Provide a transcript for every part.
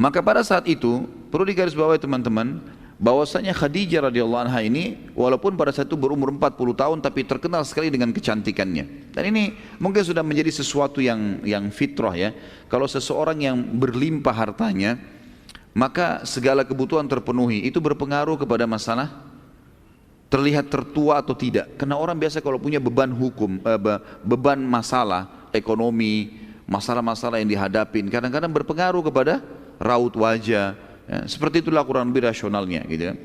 Maka pada saat itu perlu digarisbawahi teman-teman, bahwasanya Khadijah radhiyallahu anha ini walaupun pada saat itu berumur 40 tahun tapi terkenal sekali dengan kecantikannya. Dan ini mungkin sudah menjadi sesuatu yang fitrah ya. Kalau seseorang yang berlimpah hartanya, maka segala kebutuhan terpenuhi. Itu berpengaruh kepada masalah terlihat tertua atau tidak. Karena orang biasa kalau punya beban hukum, beban masalah ekonomi, masalah-masalah yang dihadapin, kadang-kadang berpengaruh kepada raut wajah, ya, seperti itulah kurang lebih rasionalnya gitu ya.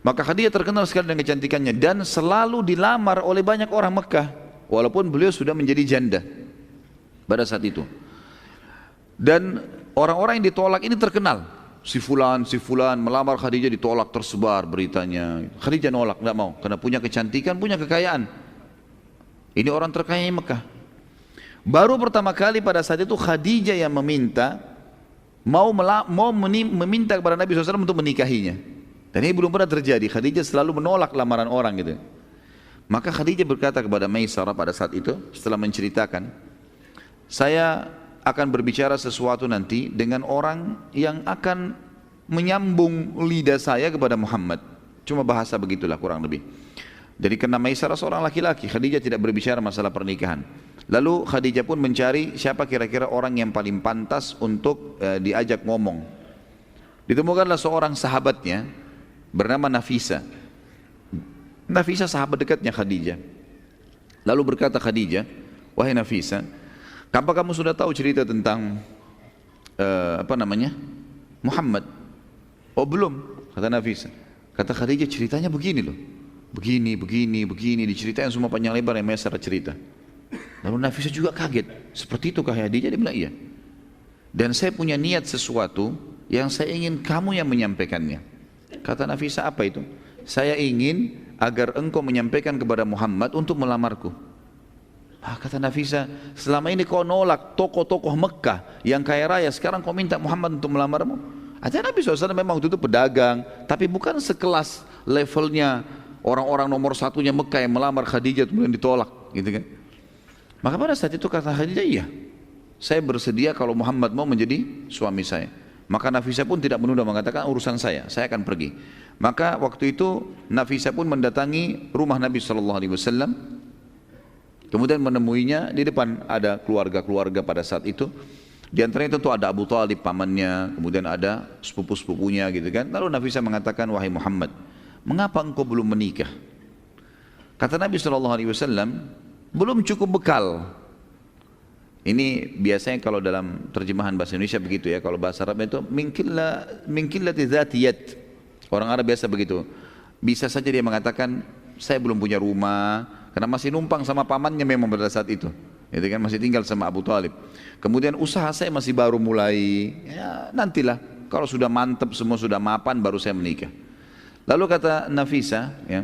Maka Khadijah terkenal sekali dengan kecantikannya dan selalu dilamar oleh banyak orang Mekah walaupun beliau sudah menjadi janda pada saat itu. Dan orang-orang yang ditolak ini terkenal, si fulan melamar Khadijah, ditolak, tersebar beritanya. Khadijah nolak, tidak mau karena punya kecantikan, punya kekayaan. Ini orang terkaya di Mekah. Baru pertama kali pada saat itu Khadijah yang meminta meminta kepada Nabi SAW untuk menikahinya. Dan ini belum pernah terjadi. Khadijah selalu menolak lamaran orang gitu. Maka Khadijah berkata kepada Maisarah pada saat itu setelah menceritakan, saya akan berbicara sesuatu nanti dengan orang yang akan menyambung lidah saya kepada Muhammad. Cuma bahasa begitulah kurang lebih. Jadi karena Maisarah seorang laki-laki, Khadijah tidak berbicara masalah pernikahan. Lalu Khadijah pun mencari siapa kira-kira orang yang paling pantas untuk diajak ngomong. Ditemukanlah seorang sahabatnya bernama Nafisa. Nafisa sahabat dekatnya Khadijah. Lalu berkata Khadijah, wahai Nafisa, apa kamu sudah tahu cerita tentang Muhammad? Oh belum, kata Nafisa. Kata Khadijah, ceritanya begini loh. Begini, diceritain semua panjang lebar yang Maisarah cerita. Lalu Nafisa juga kaget, seperti itu kah Khadijah? Dia bilang iya. Dan saya punya niat sesuatu yang saya ingin kamu yang menyampaikannya. Kata Nafisa, apa itu? Saya ingin agar engkau menyampaikan kepada Muhammad untuk melamarku. Kata Nafisa, selama ini kau nolak tokoh-tokoh Mekah yang kaya raya, sekarang kau minta Muhammad untuk melamarmu? Aja Nabi SAW memang waktu itu pedagang, tapi bukan sekelas levelnya orang-orang nomor satunya Mekah yang melamar Khadijah kemudian ditolak, gitu kan? Maka pada saat itu kata Khadijah, iya, saya bersedia kalau Muhammad mau menjadi suami saya. Maka Nafisa pun tidak menunda, mengatakan urusan saya akan pergi. Maka waktu itu Nafisa pun mendatangi rumah Nabi SAW, kemudian menemuinya di depan ada keluarga-keluarga pada saat itu. Di antaranya tentu ada Abu Talib pamannya, kemudian ada sepupu-sepupunya gitu kan. Lalu Nafisa mengatakan, wahai Muhammad, mengapa engkau belum menikah? Kata Nabi SAW, belum cukup bekal. Ini biasanya kalau dalam terjemahan bahasa Indonesia begitu ya. Kalau bahasa Arab itu minkillati dzatiyat. Orang Arab biasa begitu. Bisa saja dia mengatakan saya belum punya rumah karena masih numpang sama pamannya memang pada saat itu. Itu kan masih tinggal sama Abu Talib. Kemudian usaha saya masih baru mulai. Ya nantilah kalau sudah mantap semua sudah mapan baru saya menikah. Lalu kata Nafisa, ya,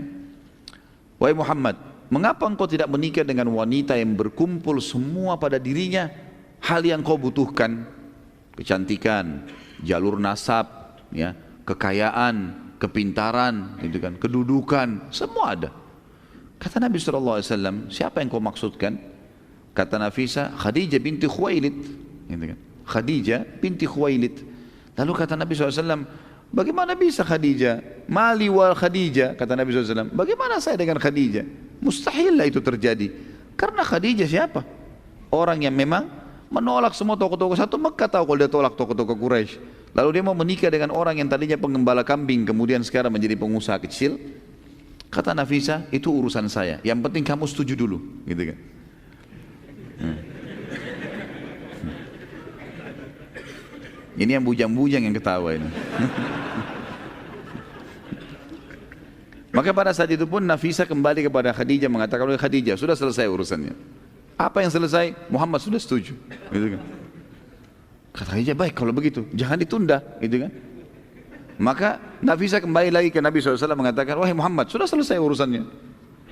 wahai Muhammad, mengapa engkau tidak menikah dengan wanita yang berkumpul semua pada dirinya hal yang kau butuhkan? Kecantikan, jalur nasab, ya, kekayaan, kepintaran, gitu kan, kedudukan, semua ada. Kata Nabi SAW, siapa yang kau maksudkan? Kata Nafisa, Khadijah binti Khuwailid, gitu kan, Khadijah binti Khuwailid. Lalu kata Nabi SAW, bagaimana bisa Khadijah? Mali wal Khadijah, kata Nabi SAW. Bagaimana saya dengan Khadijah? Mustahil lah itu terjadi. Karena Khadijah siapa? Orang yang memang menolak semua tokoh-tokoh satu Mekah, tahu kalau dia tolak tokoh-tokoh Quraisy. Lalu dia mau menikah dengan orang yang tadinya penggembala kambing, kemudian sekarang menjadi pengusaha kecil. Kata Nafisa, itu urusan saya. Yang penting kamu setuju dulu, gitu kan? Ini yang bujang-bujang yang ketawa ini. Maka pada saat itu pun Nafisa kembali kepada Khadijah mengatakan, oleh Khadijah, sudah selesai urusannya. Apa yang selesai? Muhammad sudah setuju. Gitu kan? Kata Khadijah, baik kalau begitu, jangan ditunda. Gitu kan? Maka Nafisa kembali lagi ke Nabi SAW mengatakan, wahai Muhammad, sudah selesai urusannya.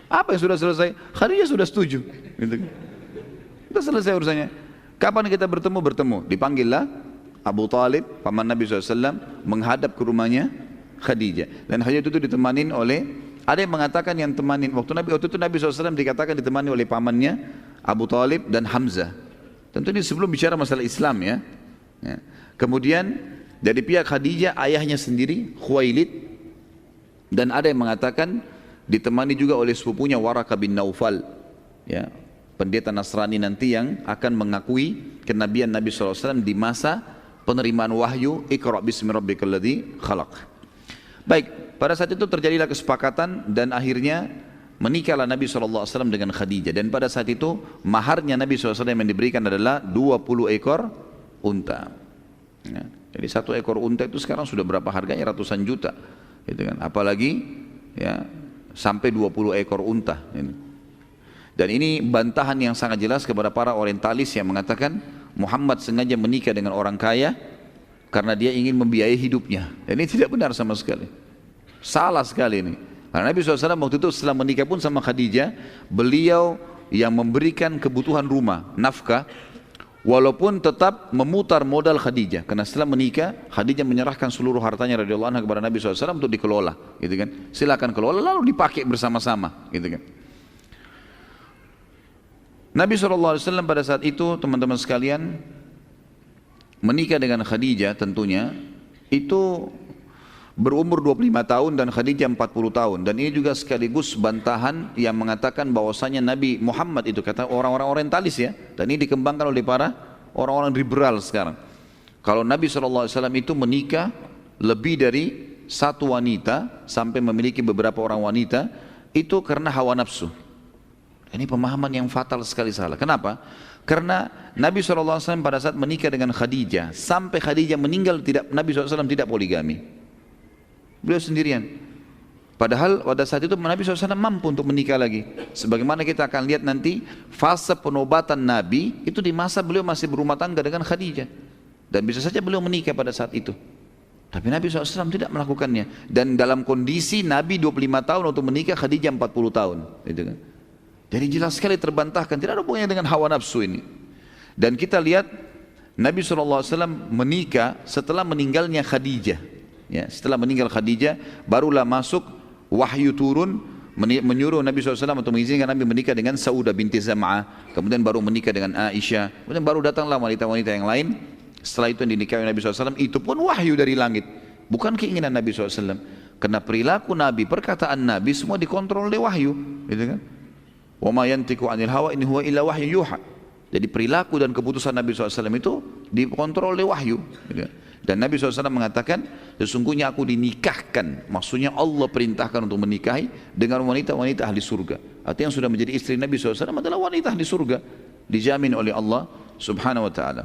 Apa yang sudah selesai? Khadijah sudah setuju. Gitu kan? Sudah selesai urusannya. Kapan kita bertemu? Bertemu. Dipanggillah Abu Talib, paman Nabi SAW, menghadap ke rumahnya Khadijah. Dan Khadijah itu ditemanin oleh, ada yang mengatakan yang temanin, waktu itu Nabi SAW dikatakan ditemani oleh pamannya Abu Talib dan Hamzah. Tentu ini sebelum bicara masalah Islam ya. Kemudian dari pihak Khadijah ayahnya sendiri Khuwailid, dan ada yang mengatakan ditemani juga oleh sepupunya Waraka bin Naufal, ya, pendeta Nasrani nanti yang akan mengakui kenabian Nabi SAW di masa penerimaan wahyu Iqra bismi rabbikal ladzi khalaq. Baik, pada saat itu terjadilah kesepakatan dan akhirnya menikahlah Nabi SAW dengan Khadijah. Dan pada saat itu maharnya Nabi SAW yang diberikan adalah 20 ekor unta. Ya, jadi 1 ekor unta itu sekarang sudah berapa harganya, ratusan juta, gitu kan? Apalagi ya sampai 20 ekor unta. Dan ini bantahan yang sangat jelas kepada para orientalis yang mengatakan Muhammad sengaja menikah dengan orang kaya karena dia ingin membiayai hidupnya. Dan ini tidak benar sama sekali. Salah sekali ini. Karena Nabi SAW waktu itu setelah menikah pun sama Khadijah, beliau yang memberikan kebutuhan rumah, nafkah, walaupun tetap memutar modal Khadijah. Karena setelah menikah, Khadijah menyerahkan seluruh hartanya radhiyallahu anha kepada Nabi SAW untuk dikelola, gitu kan? Silakan kelola, lalu dipakai bersama-sama, gitu kan? Nabi SAW pada saat itu, teman-teman sekalian, menikah dengan Khadijah tentunya, itu berumur 25 tahun dan Khadijah 40 tahun. Dan ini juga sekaligus bantahan yang mengatakan bahwasanya Nabi Muhammad itu, kata orang-orang orientalis ya, dan ini dikembangkan oleh para orang-orang liberal sekarang. Kalau Nabi SAW itu menikah lebih dari satu wanita, sampai memiliki beberapa orang wanita, itu karena hawa nafsu. Ini pemahaman yang fatal sekali salah. Kenapa? Karena Nabi SAW pada saat menikah dengan Khadijah, sampai Khadijah meninggal, Nabi SAW tidak poligami. Beliau sendirian. Padahal pada saat itu Nabi SAW mampu untuk menikah lagi. Sebagaimana kita akan lihat nanti, fase penobatan Nabi itu di masa beliau masih berumah tangga dengan Khadijah. Dan bisa saja beliau menikah pada saat itu. Tapi Nabi SAW tidak melakukannya. Dan dalam kondisi Nabi 25 tahun untuk menikah, Khadijah 40 tahun. Gitu kan? Jadi jelas sekali terbantahkan, tidak ada hubungannya dengan hawa nafsu ini. Dan kita lihat Nabi SAW menikah setelah meninggalnya Khadijah. Ya, setelah meninggal Khadijah, barulah masuk wahyu turun menyuruh Nabi SAW untuk mengizinkan Nabi menikah dengan Saudah binti Zam'ah. Kemudian baru menikah dengan Aisyah. Kemudian baru datanglah wanita-wanita yang lain. Setelah itu yang dinikahi Nabi SAW, itu pun wahyu dari langit, bukan keinginan Nabi SAW. Karena perilaku Nabi, perkataan Nabi semua dikontrol oleh wahyu, gitu kan? Wa ma yantiqu 'anil hawa in huwa illa wahyu yuha. Jadi perilaku dan keputusan Nabi SAW itu dikontrol oleh wahyu. Dan Nabi SAW mengatakan, sesungguhnya aku dinikahkan, maksudnya Allah perintahkan untuk menikahi dengan wanita-wanita ahli surga. Artinya yang sudah menjadi istri Nabi SAW adalah wanita ahli surga, dijamin oleh Allah Subhanahu wa ta'ala.